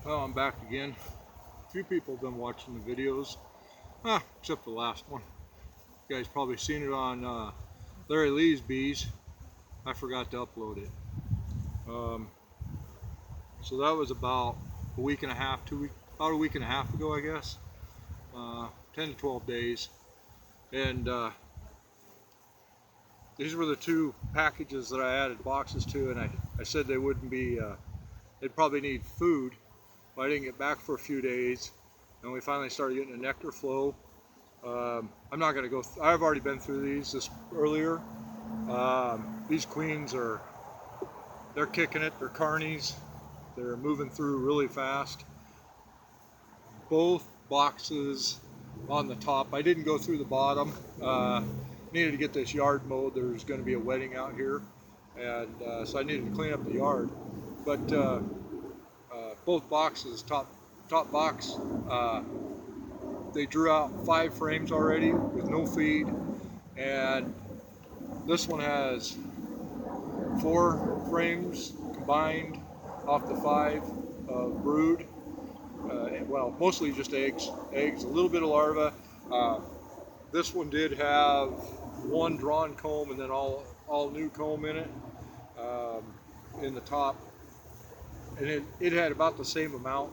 Well, I'm back again. A few people have been watching the videos, except the last one. You guys probably seen it on Larry Lee's bees. I forgot to upload it. So that was about a week and a half, about a week and a half ago, I guess. 10 to 12 days. And these were the two packages that I added boxes to, and I said they wouldn't be, they'd probably need food. But I didn't get back for a few days, and we finally started getting a nectar flow. I'm not going to go, I've already been through these earlier. These queens they're kicking it, they're carnies. They're moving through really fast. Both boxes on the top. I didn't go through the bottom. Needed to get this yard mowed. There's going to be a wedding out here, and so I needed to clean up the yard. But both boxes, top box, they drew out 5 frames already with no feed, and this one has 4 frames combined off the 5 brood. Well, mostly just eggs, a little bit of larva. This one did have 1 drawn comb and then all new comb in it, in the top, and it had about the same amount,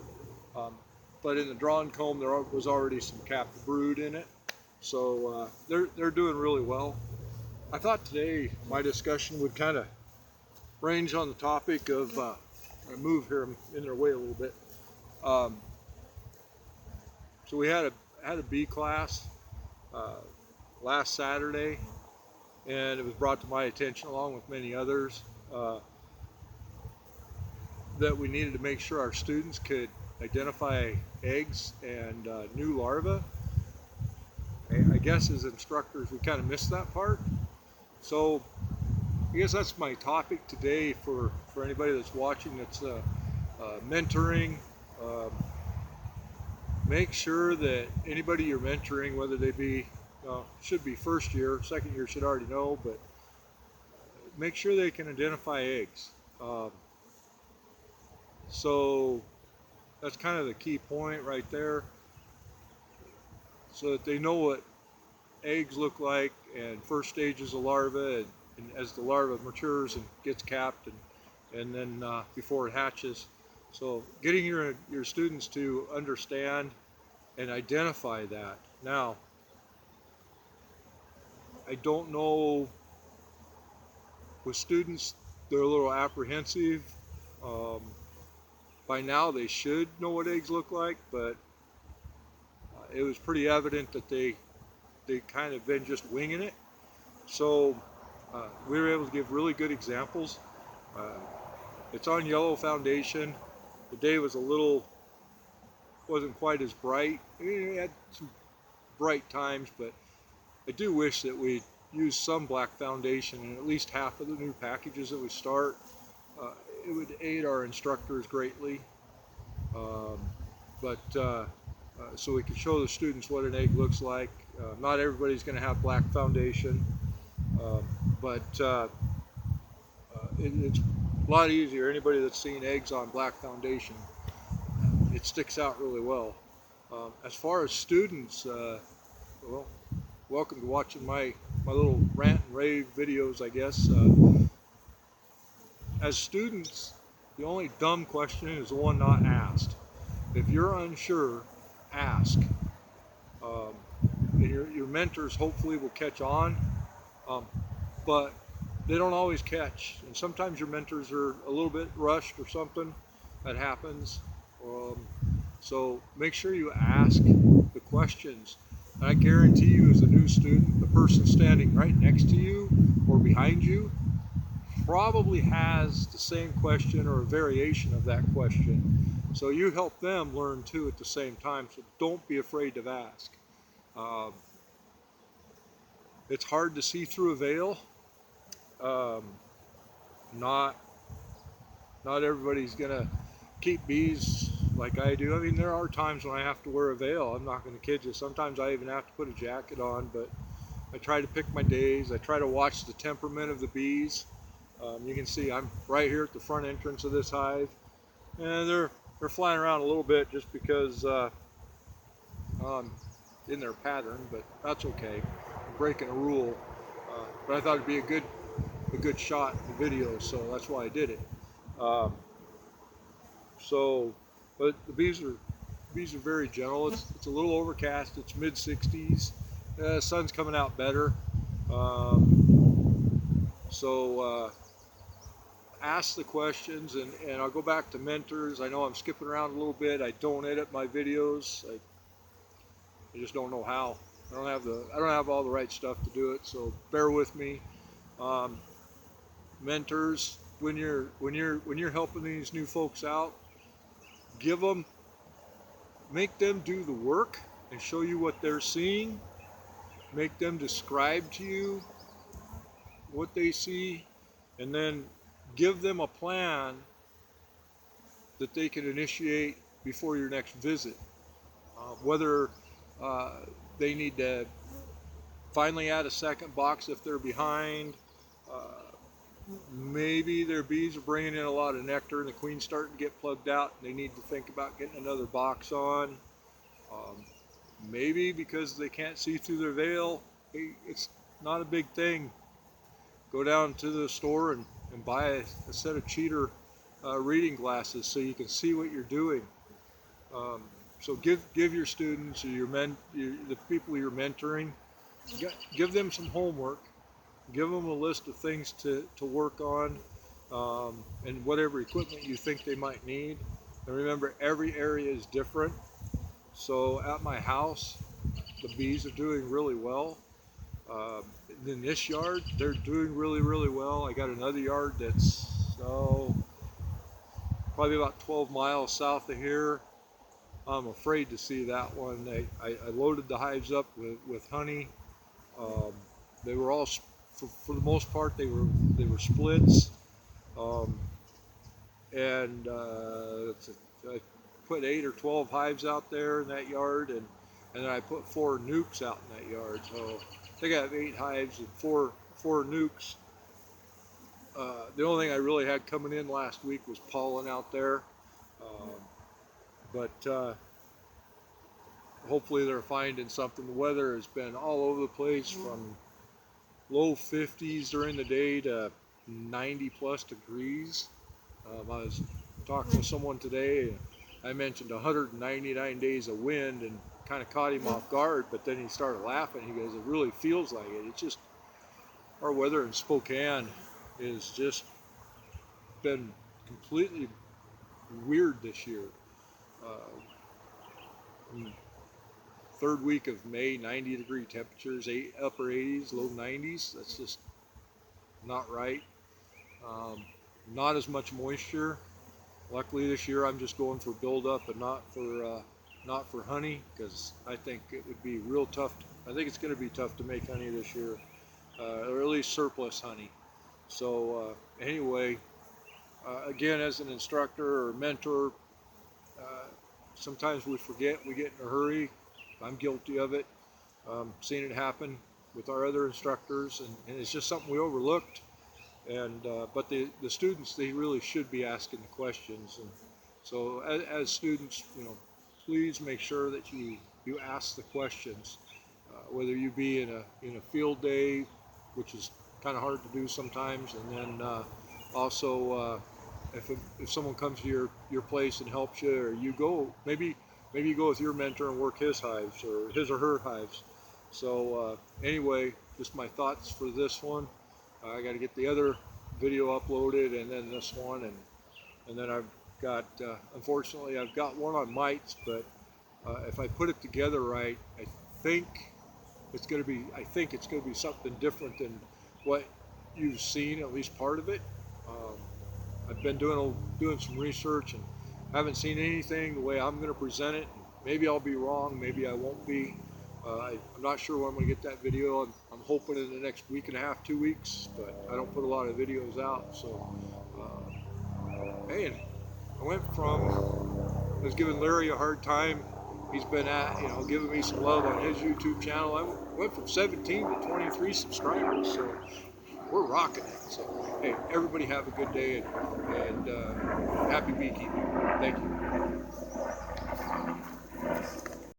but in the drawn comb there was already some capped brood in it, so they're doing really well. I thought today my discussion would kind of range on the topic of I move here, I'm in their way a little bit. So we had a bee class last Saturday, and it was brought to my attention, along with many others, that we needed to make sure our students could identify eggs and new larvae. I guess as instructors we kind of missed that part. So I guess that's my topic today for anybody that's watching that's mentoring. Make sure that anybody you're mentoring, whether they be, should be first year, second year should already know, but make sure they can identify eggs. So that's kind of the key point right there, so that they know what eggs look like and first stages of larva, and as the larva matures and gets capped, and then before it hatches. So getting your students to understand and identify that. Now, I don't know, with students, they're a little apprehensive. By now they should know what eggs look like, but it was pretty evident that they kind of been just winging it. So we were able to give really good examples. It's on yellow foundation. The day was wasn't quite as bright. It had some bright times, but I do wish that we'd use some black foundation in at least half of the new packages that we start. It would aid our instructors greatly. So we can show the students what an egg looks like. Not everybody's going to have black foundation, but it's a lot easier. Anybody that's seen eggs on black foundation, it sticks out really well. As far as students, well, welcome to watching my little rant and rave videos, I guess. As students, the only dumb question is the one not asked. If you're unsure, ask. And your mentors hopefully will catch on, but they don't always catch, and sometimes your mentors are a little bit rushed or something. That happens. So make sure you ask the questions. And I guarantee you, as a new student, the person standing right next to you or behind you probably has the same question or a variation of that question. So you help them learn too at the same time, so don't be afraid to ask. It's hard to see through a veil. Not everybody's gonna keep bees like I do. I mean, there are times when I have to wear a veil. I'm not gonna kid you. Sometimes I even have to put a jacket on, but I try to pick my days. I try to watch the temperament of the bees. You can see I'm right here at the front entrance of this hive, and they're they're flying around a little bit just because in their pattern, but that's okay. I'm breaking a rule, but I thought it'd be a good shot in the video, so that's why I did it. Um, so, but the bees are very gentle. It's a little overcast. It's mid 60s. Sun's coming out better. So ask the questions, and I'll go back to mentors. I know I'm skipping around a little bit. I don't edit my videos. I just don't know how. I don't have all the right stuff to do it. So bear with me. Um, Mentors, when you're helping these new folks out, make them do the work and show you what they're seeing. Make them describe to you what they see, and then give them a plan that they can initiate before your next visit. Whether uh, they need to finally add a second box if they're behind. Maybe their bees are bringing in a lot of nectar and the queen's starting to get plugged out and they need to think about getting another box on. Um, Maybe because they can't see through their veil, it's not a big thing. Go down to the store and buy a set of cheater reading glasses so you can see what you're doing. Um, so give your students or the people you're mentoring, give them some homework. Give them a list of things to work on, and whatever equipment you think they might need. And remember, every area is different. So at my house, the bees are doing really well. In this yard, they're doing really well. I got another yard that's probably about 12 miles south of here. I'm afraid to see that one. I loaded the hives up with honey. Um, they were all, for the most part, they were splits. Um, and I put 8 or 12 hives out there in that yard, and then I put 4 nukes out in that yard. So they got 8 hives and four nukes. The only thing I really had coming in last week was pollen out there, but hopefully they're finding something. The weather has been all over the place, from low 50s during the day to 90 plus degrees. I was talking with someone today, and I mentioned 199 days of wind and kind of caught him off guard, but then he started laughing. He goes, it really feels like it. It's just, our weather in Spokane has just been completely weird this year. Third week of May, 90-degree temperatures, upper 80s, low 90s. That's just not right. Not as much moisture. Luckily this year I'm just going for buildup and not for honey, because I think it would be real tough. I think it's going to be tough to make honey this year, or at least surplus honey. So anyway, again, as an instructor or mentor, sometimes we forget. We get in a hurry. I'm guilty of it. Seen it happen with our other instructors, and it's just something we overlooked. And but the students, they really should be asking the questions. And so as students, please make sure that you ask the questions, whether you be in a field day, which is kind of hard to do sometimes, and then also if someone comes to your place and helps you, or you go, maybe you go with your mentor and work his hives or his or her hives. So anyway, just my thoughts for this one. I got to get the other video uploaded, and then this one, and then I've got, unfortunately, I've got one on mites, but if I put it together right, I think it's going to be something different than what you've seen, at least part of it. I've been doing some research and haven't seen anything the way I'm going to present it. Maybe I'll be wrong, maybe I won't be. I'm not sure when I'm going to get that video. I'm hoping in the next week and a half, 2 weeks, but I don't put a lot of videos out. So, hey, and I was giving Larry a hard time. He's been giving me some love on his YouTube channel. I went from 17 to 23 subscribers, so we're rocking it. So, hey, everybody have a good day, and happy beekeeping. Thank you.